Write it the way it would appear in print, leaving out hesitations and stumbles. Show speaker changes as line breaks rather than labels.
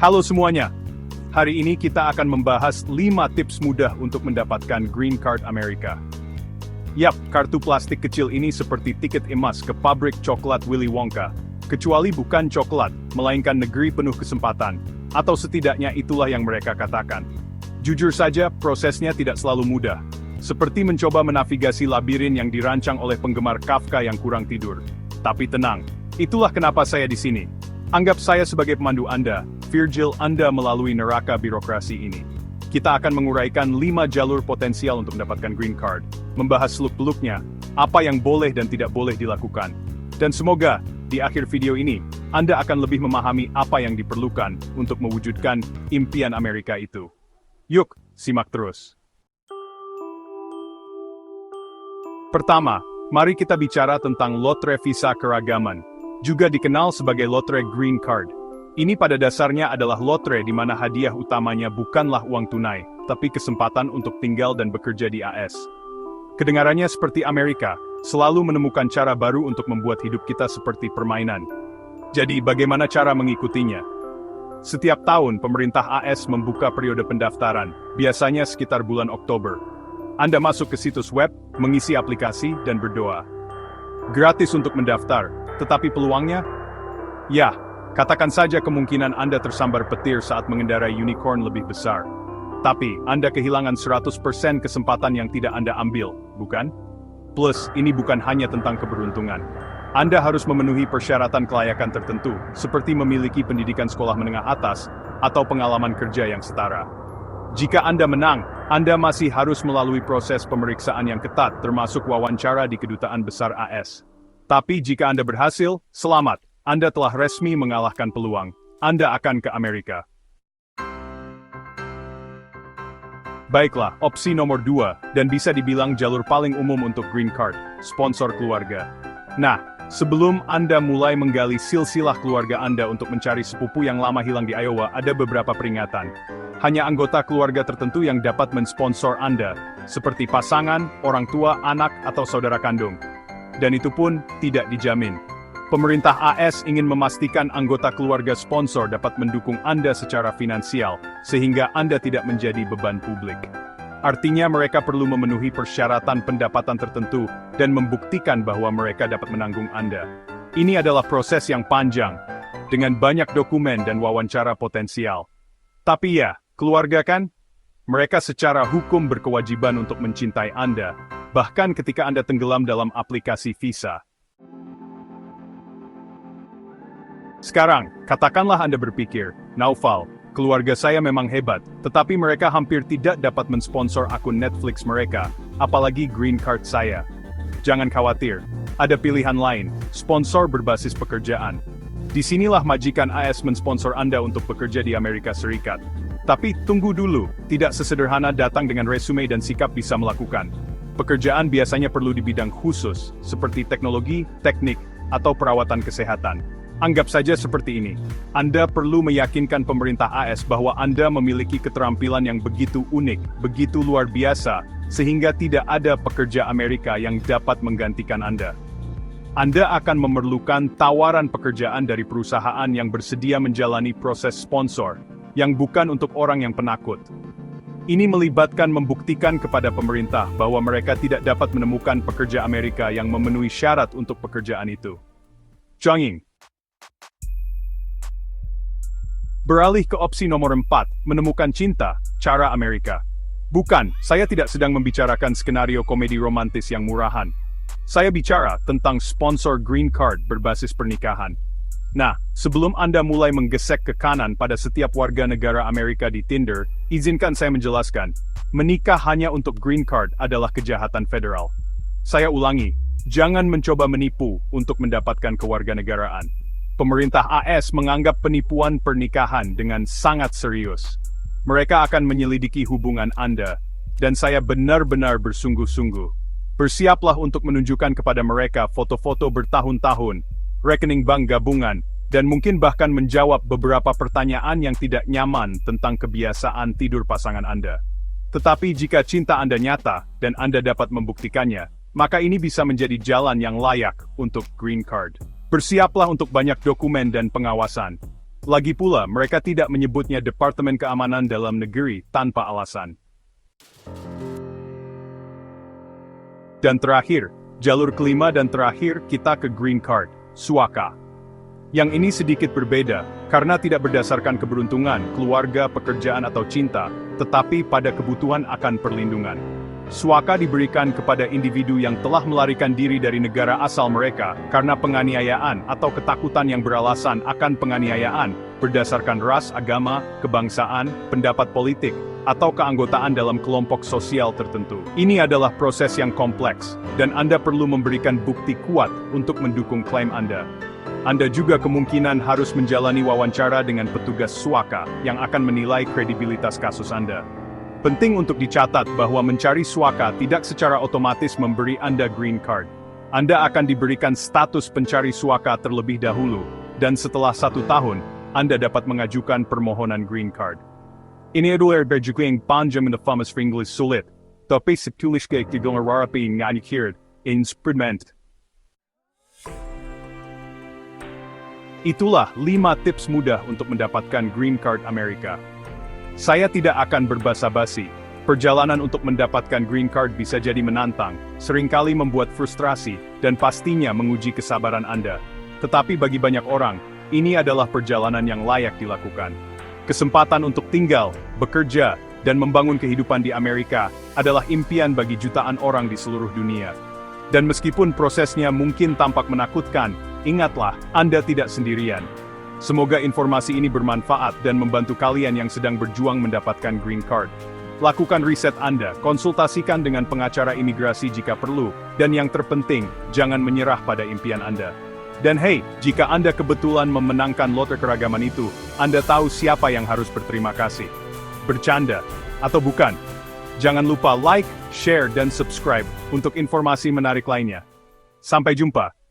Halo semuanya. Hari ini kita akan membahas 5 tips mudah untuk mendapatkan Green Card Amerika. Yap, kartu plastik kecil ini seperti tiket emas ke pabrik coklat Willy Wonka. Kecuali bukan coklat, melainkan negeri penuh kesempatan. Atau setidaknya itulah yang mereka katakan. Jujur saja, prosesnya tidak selalu mudah. Seperti mencoba menavigasi labirin yang dirancang oleh penggemar Kafka yang kurang tidur. Tapi tenang, itulah kenapa saya di sini. Anggap saya sebagai pemandu Anda, Virgil Anda melalui neraka birokrasi ini. Kita akan menguraikan 5 jalur potensial untuk mendapatkan Green Card, membahas seluk-beluknya, apa yang boleh dan tidak boleh dilakukan. Dan semoga, di akhir video ini, Anda akan lebih memahami apa yang diperlukan untuk mewujudkan impian Amerika itu. Yuk, simak terus. Pertama, mari kita bicara tentang lotre visa keragaman, juga dikenal sebagai lotre Green Card. Ini pada dasarnya adalah lotre di mana hadiah utamanya bukanlah uang tunai, tapi kesempatan untuk tinggal dan bekerja di AS. Kedengarannya seperti Amerika, selalu menemukan cara baru untuk membuat hidup kita seperti permainan. Jadi bagaimana cara mengikutinya? Setiap tahun pemerintah AS membuka periode pendaftaran, biasanya sekitar bulan Oktober. Anda masuk ke situs web, mengisi aplikasi, dan berdoa. Gratis untuk mendaftar, tetapi peluangnya? Ya, katakan saja kemungkinan Anda tersambar petir saat mengendarai unicorn lebih besar. Tapi, Anda kehilangan 100% kesempatan yang tidak Anda ambil, bukan? Plus, ini bukan hanya tentang keberuntungan. Anda harus memenuhi persyaratan kelayakan tertentu, seperti memiliki pendidikan sekolah menengah atas, atau pengalaman kerja yang setara. Jika Anda menang, Anda masih harus melalui proses pemeriksaan yang ketat, termasuk wawancara di Kedutaan Besar AS. Tapi jika Anda berhasil, selamat, Anda telah resmi mengalahkan peluang. Anda akan ke Amerika. Baiklah, opsi nomor 2, dan bisa dibilang jalur paling umum untuk Green Card, sponsor keluarga. Nah, sebelum Anda mulai menggali silsilah keluarga Anda untuk mencari sepupu yang lama hilang di Iowa, ada beberapa peringatan. Hanya anggota keluarga tertentu yang dapat mensponsor Anda, seperti pasangan, orang tua, anak, atau saudara kandung. Dan itu pun tidak dijamin. Pemerintah AS ingin memastikan anggota keluarga sponsor dapat mendukung Anda secara finansial, sehingga Anda tidak menjadi beban publik. Artinya mereka perlu memenuhi persyaratan pendapatan tertentu dan membuktikan bahwa mereka dapat menanggung Anda. Ini adalah proses yang panjang, dengan banyak dokumen dan wawancara potensial. Tapi ya, keluarga kan? Mereka secara hukum berkewajiban untuk mencintai Anda, bahkan ketika Anda tenggelam dalam aplikasi visa. Sekarang, katakanlah Anda berpikir, Naufal, keluarga saya memang hebat, tetapi mereka hampir tidak dapat mensponsor akun Netflix mereka, apalagi Green Card saya. Jangan khawatir, ada pilihan lain, sponsor berbasis pekerjaan. Disinilah majikan AS mensponsor Anda untuk bekerja di Amerika Serikat. Tapi tunggu dulu, tidak sesederhana datang dengan resume dan sikap bisa melakukan. Pekerjaan biasanya perlu di bidang khusus, seperti teknologi, teknik, atau perawatan kesehatan. Anggap saja seperti ini. Anda perlu meyakinkan pemerintah AS bahwa Anda memiliki keterampilan yang begitu unik, begitu luar biasa, sehingga tidak ada pekerja Amerika yang dapat menggantikan Anda. Anda akan memerlukan tawaran pekerjaan dari perusahaan yang bersedia menjalani proses sponsor, yang bukan untuk orang yang penakut. Ini melibatkan membuktikan kepada pemerintah bahwa mereka tidak dapat menemukan pekerja Amerika yang memenuhi syarat untuk pekerjaan itu. Chonging. Beralih ke opsi nomor 4, menemukan cinta, cara Amerika. Bukan, saya tidak sedang membicarakan skenario komedi romantis yang murahan. Saya bicara tentang sponsor Green Card berbasis pernikahan. Nah, sebelum Anda mulai menggesek ke kanan pada setiap warga negara Amerika di Tinder, izinkan saya menjelaskan, menikah hanya untuk Green Card adalah kejahatan federal. Saya ulangi, jangan mencoba menipu untuk mendapatkan kewarganegaraan. Pemerintah AS menganggap penipuan pernikahan dengan sangat serius. Mereka akan menyelidiki hubungan Anda, dan saya benar-benar bersungguh-sungguh. Bersiaplah untuk menunjukkan kepada mereka foto-foto bertahun-tahun, rekening bank gabungan, dan mungkin bahkan menjawab beberapa pertanyaan yang tidak nyaman tentang kebiasaan tidur pasangan Anda. Tetapi jika cinta Anda nyata, dan Anda dapat membuktikannya, maka ini bisa menjadi jalan yang layak untuk Green Card. Bersiaplah untuk banyak dokumen dan pengawasan. Lagi pula, mereka tidak menyebutnya Departemen Keamanan Dalam Negeri tanpa alasan. Dan terakhir, jalur kelima dan terakhir kita ke green card, Suaka. Yang ini sedikit berbeda, karena tidak berdasarkan keberuntungan, keluarga, pekerjaan atau cinta, tetapi pada kebutuhan akan perlindungan. Suaka diberikan kepada individu yang telah melarikan diri dari negara asal mereka karena penganiayaan atau ketakutan yang beralasan akan penganiayaan berdasarkan ras, agama, kebangsaan, pendapat politik, atau keanggotaan dalam kelompok sosial tertentu. Ini adalah proses yang kompleks, dan Anda perlu memberikan bukti kuat untuk mendukung klaim Anda. Anda juga kemungkinan harus menjalani wawancara dengan petugas Suaka yang akan menilai kredibilitas kasus Anda. Penting untuk dicatat bahwa mencari Suaka tidak secara otomatis memberi Anda green card. Anda akan diberikan status pencari Suaka terlebih dahulu, dan setelah 1 tahun, Anda dapat mengajukan permohonan green card. Ini adalah berjuku yang panjang dan famous for English sulit, tapi setulis kayak tigong rarapi nganyikir, instrument. Itulah 5 tips mudah untuk mendapatkan green card Amerika. Saya tidak akan berbasa-basi. Perjalanan untuk mendapatkan green card bisa jadi menantang, seringkali membuat frustrasi, dan pastinya menguji kesabaran Anda. Tetapi bagi banyak orang, ini adalah perjalanan yang layak dilakukan. Kesempatan untuk tinggal, bekerja, dan membangun kehidupan di Amerika adalah impian bagi jutaan orang di seluruh dunia. Dan meskipun prosesnya mungkin tampak menakutkan, ingatlah, Anda tidak sendirian. Semoga informasi ini bermanfaat dan membantu kalian yang sedang berjuang mendapatkan green card. Lakukan riset Anda, konsultasikan dengan pengacara imigrasi jika perlu, dan yang terpenting, jangan menyerah pada impian Anda. Dan hey, jika Anda kebetulan memenangkan lotre keragaman itu, Anda tahu siapa yang harus berterima kasih. Bercanda, atau bukan? Jangan lupa like, share, dan subscribe untuk informasi menarik lainnya. Sampai jumpa.